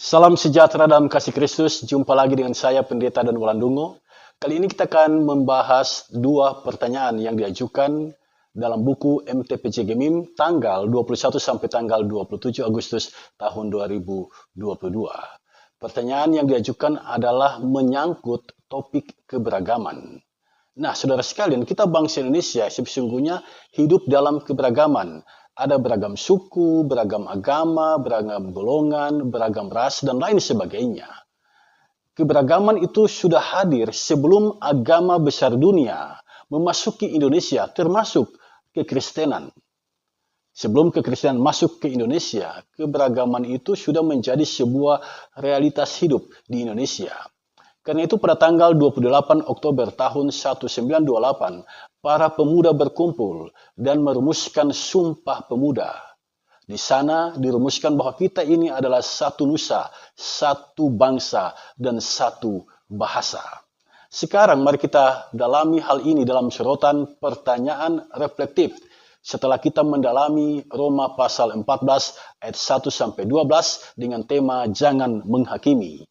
Salam sejahtera dalam kasih Kristus. Jumpa lagi dengan saya Pendeta Dan Walandungo. Kali ini kita akan membahas dua pertanyaan yang diajukan dalam buku MTPJ Gemim tanggal 21 sampai tanggal 27 Agustus tahun 2022. Pertanyaan yang diajukan adalah menyangkut topik keberagaman. Nah, saudara sekalian, kita bangsa Indonesia sesungguhnya hidup dalam keberagaman. Ada beragam suku, beragam agama, beragam golongan, beragam ras, dan lain sebagainya. Keberagaman itu sudah hadir sebelum agama besar dunia memasuki Indonesia, termasuk kekristenan. Sebelum kekristenan masuk ke Indonesia, keberagaman itu sudah menjadi sebuah realitas hidup di Indonesia. Karena itu pada tanggal 28 Oktober tahun 1928, para pemuda berkumpul dan merumuskan Sumpah Pemuda. Di sana dirumuskan bahwa kita ini adalah satu nusa, satu bangsa, dan satu bahasa. Sekarang mari kita dalami hal ini dalam sorotan pertanyaan reflektif. Setelah kita mendalami Roma pasal 14 ayat 1-12 dengan tema Jangan Menghakimi.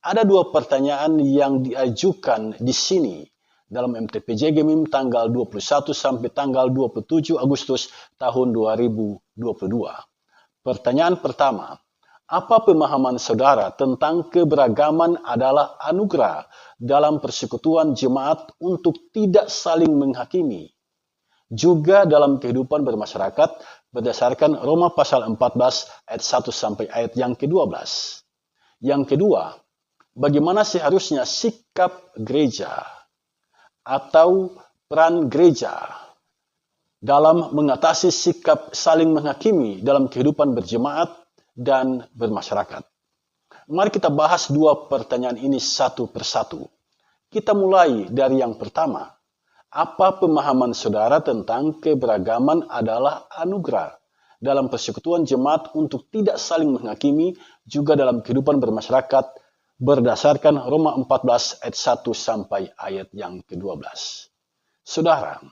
Ada dua pertanyaan yang diajukan di sini dalam MTPJ Gemim tanggal 21 sampai tanggal 27 Agustus tahun 2022. Pertanyaan pertama, apa pemahaman saudara tentang keberagaman adalah anugerah dalam persekutuan jemaat untuk tidak saling menghakimi? Juga dalam kehidupan bermasyarakat berdasarkan Roma pasal 14 ayat 1 sampai ayat yang ke-12. Yang kedua, bagaimana seharusnya sikap gereja atau peran gereja dalam mengatasi sikap saling menghakimi dalam kehidupan berjemaat dan bermasyarakat. Mari kita bahas dua pertanyaan ini satu persatu. Kita mulai dari yang pertama. Apa pemahaman saudara tentang keberagaman adalah anugerah dalam persekutuan jemaat untuk tidak saling menghakimi juga dalam kehidupan bermasyarakat berdasarkan Roma 14 ayat 1 sampai ayat yang ke-12. Saudara,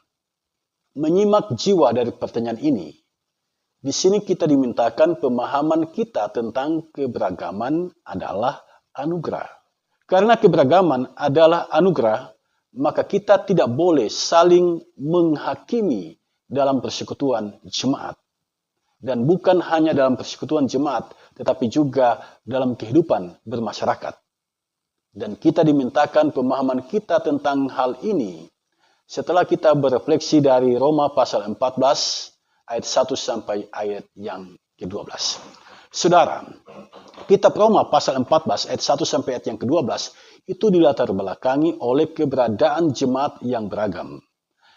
menyimak jiwa dari pertanyaan ini, di sini kita dimintakan pemahaman kita tentang keberagaman adalah anugerah. Karena keberagaman adalah anugerah, maka kita tidak boleh saling menghakimi dalam persekutuan jemaat. Dan bukan hanya dalam persekutuan jemaat, tetapi juga dalam kehidupan bermasyarakat. Dan kita dimintakan pemahaman kita tentang hal ini setelah kita berefleksi dari Roma pasal 14 ayat 1 sampai ayat yang ke-12. Saudara, kitab Roma pasal 14 ayat 1 sampai ayat yang ke-12 itu dilatar belakangi oleh keberadaan jemaat yang beragam.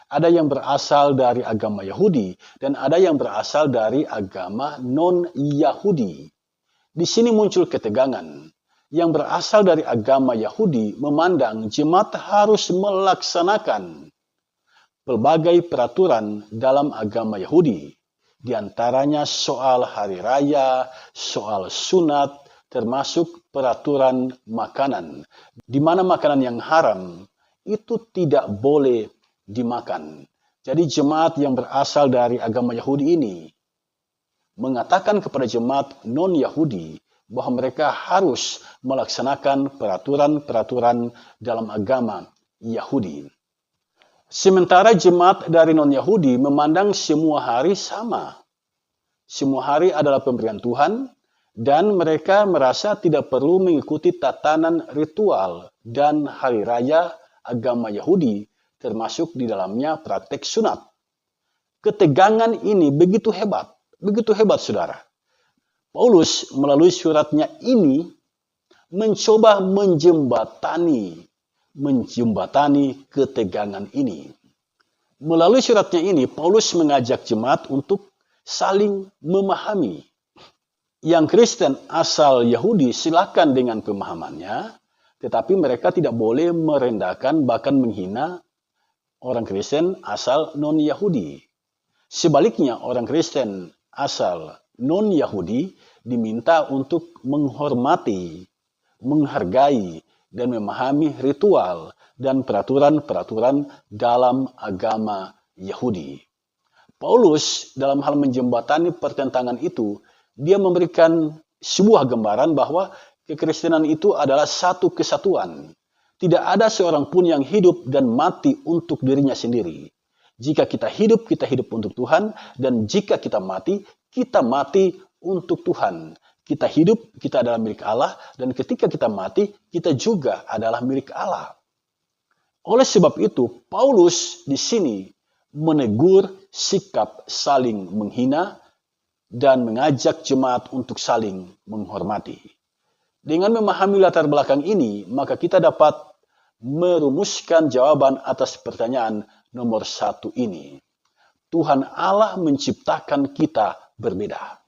Ada yang berasal dari agama Yahudi dan ada yang berasal dari agama non-Yahudi. Di sini muncul ketegangan. Yang berasal dari agama Yahudi memandang jemaat harus melaksanakan berbagai peraturan dalam agama Yahudi. Di antaranya soal hari raya, soal sunat, termasuk peraturan makanan. Di mana makanan yang haram itu tidak boleh dimakan. Jadi jemaat yang berasal dari agama Yahudi ini mengatakan kepada jemaat non-Yahudi bahwa mereka harus melaksanakan peraturan-peraturan dalam agama Yahudi. Sementara jemaat dari non-Yahudi memandang semua hari sama. Semua hari adalah pemberian Tuhan dan mereka merasa tidak perlu mengikuti tatanan ritual dan hari raya agama Yahudi, termasuk di dalamnya praktek sunat. Ketegangan ini begitu hebat saudara. Paulus melalui suratnya ini mencoba menjembatani ketegangan ini. Melalui suratnya ini, Paulus mengajak jemaat untuk saling memahami. Yang Kristen asal Yahudi silakan dengan pemahamannya, tetapi mereka tidak boleh merendahkan bahkan menghina orang Kristen asal non-Yahudi. Sebaliknya, orang Kristen asal non-Yahudi diminta untuk menghormati, menghargai, dan memahami ritual dan peraturan-peraturan dalam agama Yahudi. Paulus dalam hal menjembatani pertentangan itu, dia memberikan sebuah gambaran bahwa kekristenan itu adalah satu kesatuan. Tidak ada seorang pun yang hidup dan mati untuk dirinya sendiri. Jika kita hidup untuk Tuhan, dan jika kita mati untuk Tuhan. Kita hidup, kita adalah milik Allah, dan ketika kita mati, kita juga adalah milik Allah. Oleh sebab itu, Paulus di sini menegur sikap saling menghina dan mengajak jemaat untuk saling menghormati. Dengan memahami latar belakang ini, maka kita dapat merumuskan jawaban atas pertanyaan nomor 1 ini. Tuhan Allah menciptakan kita berbeda.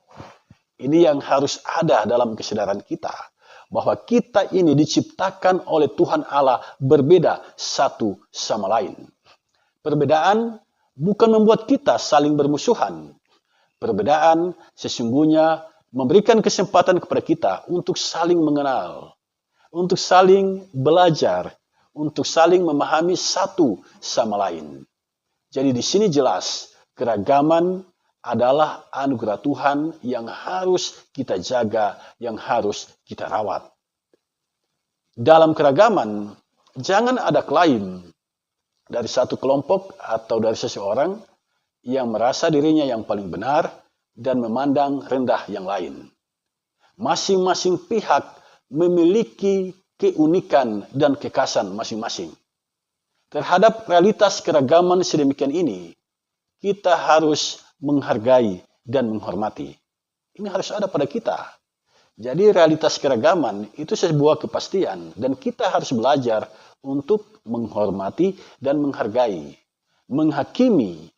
Ini yang harus ada dalam kesadaran kita, bahwa kita ini diciptakan oleh Tuhan Allah berbeda satu sama lain. Perbedaan bukan membuat kita saling bermusuhan. Perbedaan sesungguhnya memberikan kesempatan kepada kita untuk saling mengenal, untuk saling belajar, untuk saling memahami satu sama lain. Jadi di sini jelas keragaman adalah anugerah Tuhan yang harus kita jaga, yang harus kita rawat. Dalam keragaman, jangan ada klaim dari satu kelompok atau dari seseorang yang merasa dirinya yang paling benar dan memandang rendah yang lain. Masing-masing pihak memiliki keunikan dan kekhasan masing-masing. Terhadap realitas keragaman sedemikian ini, kita harus menghargai dan menghormati. Ini harus ada pada kita. Jadi realitas keragaman itu sebuah kepastian dan kita harus belajar untuk menghormati dan menghargai. Menghakimi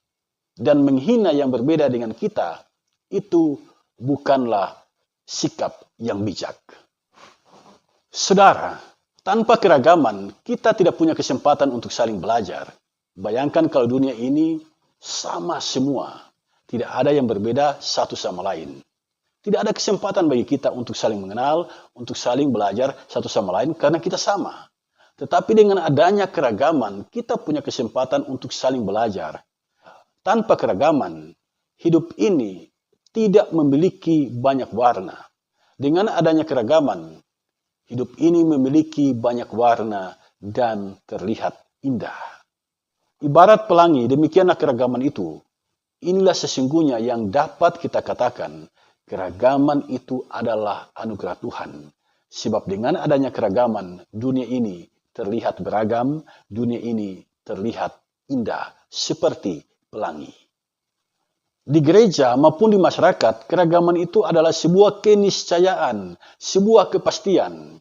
dan menghina yang berbeda dengan kita itu bukanlah sikap yang bijak. Saudara, tanpa keragaman kita tidak punya kesempatan untuk saling belajar. Bayangkan kalau dunia ini sama semua. Tidak ada yang berbeda satu sama lain. Tidak ada kesempatan bagi kita untuk saling mengenal, untuk saling belajar satu sama lain karena kita sama. Tetapi dengan adanya keragaman, kita punya kesempatan untuk saling belajar. Tanpa keragaman, hidup ini tidak memiliki banyak warna. Dengan adanya keragaman, hidup ini memiliki banyak warna dan terlihat indah. Ibarat pelangi, demikianlah keragaman itu. Inilah sesungguhnya yang dapat kita katakan, keragaman itu adalah anugerah Tuhan. Sebab dengan adanya keragaman, dunia ini terlihat beragam, dunia ini terlihat indah, seperti pelangi. Di gereja maupun di masyarakat, keragaman itu adalah sebuah keniscayaan, sebuah kepastian.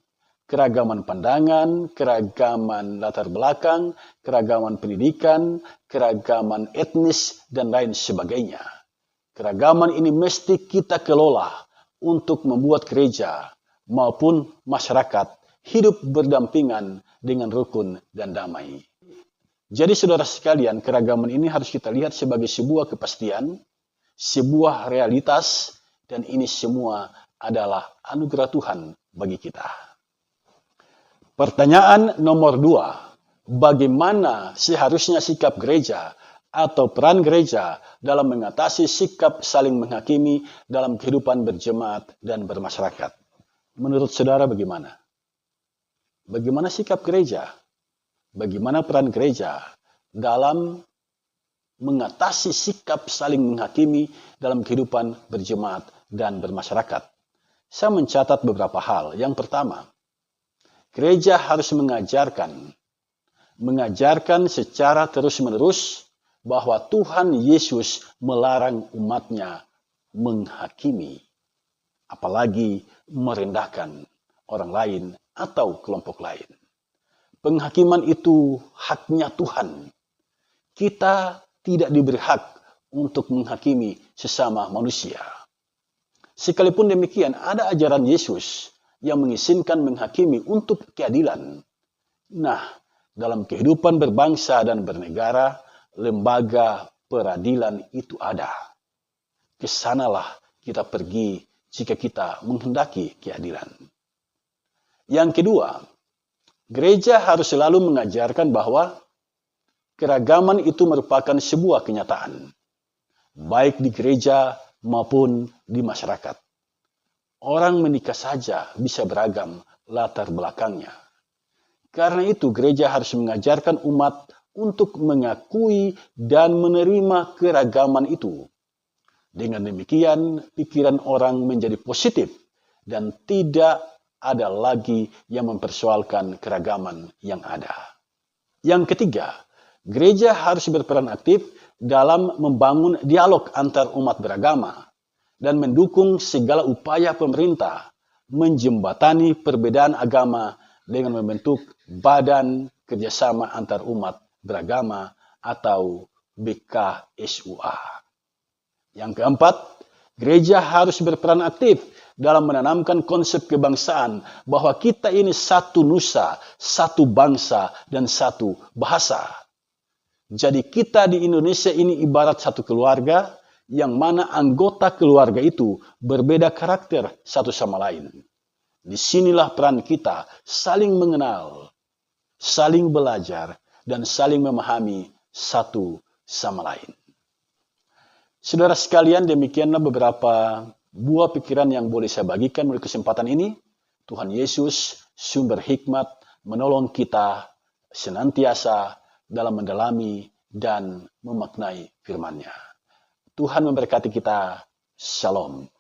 Keragaman pandangan, keragaman latar belakang, keragaman pendidikan, keragaman etnis, dan lain sebagainya. Keragaman ini mesti kita kelola untuk membuat gereja maupun masyarakat hidup berdampingan dengan rukun dan damai. Jadi saudara sekalian, keragaman ini harus kita lihat sebagai sebuah kepastian, sebuah realitas, dan ini semua adalah anugerah Tuhan bagi kita. Pertanyaan nomor 2, bagaimana seharusnya sikap gereja atau peran gereja dalam mengatasi sikap saling menghakimi dalam kehidupan berjemaat dan bermasyarakat? Menurut saudara bagaimana? Bagaimana sikap gereja? Bagaimana peran gereja dalam mengatasi sikap saling menghakimi dalam kehidupan berjemaat dan bermasyarakat? Saya mencatat beberapa hal. Yang pertama, gereja harus mengajarkan secara terus-menerus bahwa Tuhan Yesus melarang umatnya menghakimi, apalagi merendahkan orang lain atau kelompok lain. Penghakiman itu haknya Tuhan. Kita tidak diberi hak untuk menghakimi sesama manusia. Sekalipun demikian, ada ajaran Yesus yang mengizinkan menghakimi untuk keadilan. Nah, dalam kehidupan berbangsa dan bernegara, lembaga peradilan itu ada. Kesanalah kita pergi jika kita menghendaki keadilan. Yang kedua, gereja harus selalu mengajarkan bahwa keragaman itu merupakan sebuah kenyataan, baik di gereja maupun di masyarakat. Orang menikah saja bisa beragam latar belakangnya. Karena itu gereja harus mengajarkan umat untuk mengakui dan menerima keragaman itu. Dengan demikian, pikiran orang menjadi positif dan tidak ada lagi yang mempersoalkan keragaman yang ada. Yang ketiga, gereja harus berperan aktif dalam membangun dialog antar umat beragama dan mendukung segala upaya pemerintah menjembatani perbedaan agama dengan membentuk Badan Kerjasama Antar Umat Beragama atau BKSUA. Yang keempat, gereja harus berperan aktif dalam menanamkan konsep kebangsaan bahwa kita ini satu nusa, satu bangsa, dan satu bahasa. Jadi kita di Indonesia ini ibarat satu keluarga yang mana anggota keluarga itu berbeda karakter satu sama lain. Disinilah peran kita saling mengenal, saling belajar, dan saling memahami satu sama lain. Saudara sekalian, demikianlah beberapa buah pikiran yang boleh saya bagikan melalui kesempatan ini. Tuhan Yesus, sumber hikmat, menolong kita senantiasa dalam mendalami dan memaknai firman-Nya. Tuhan memberkati kita. Shalom.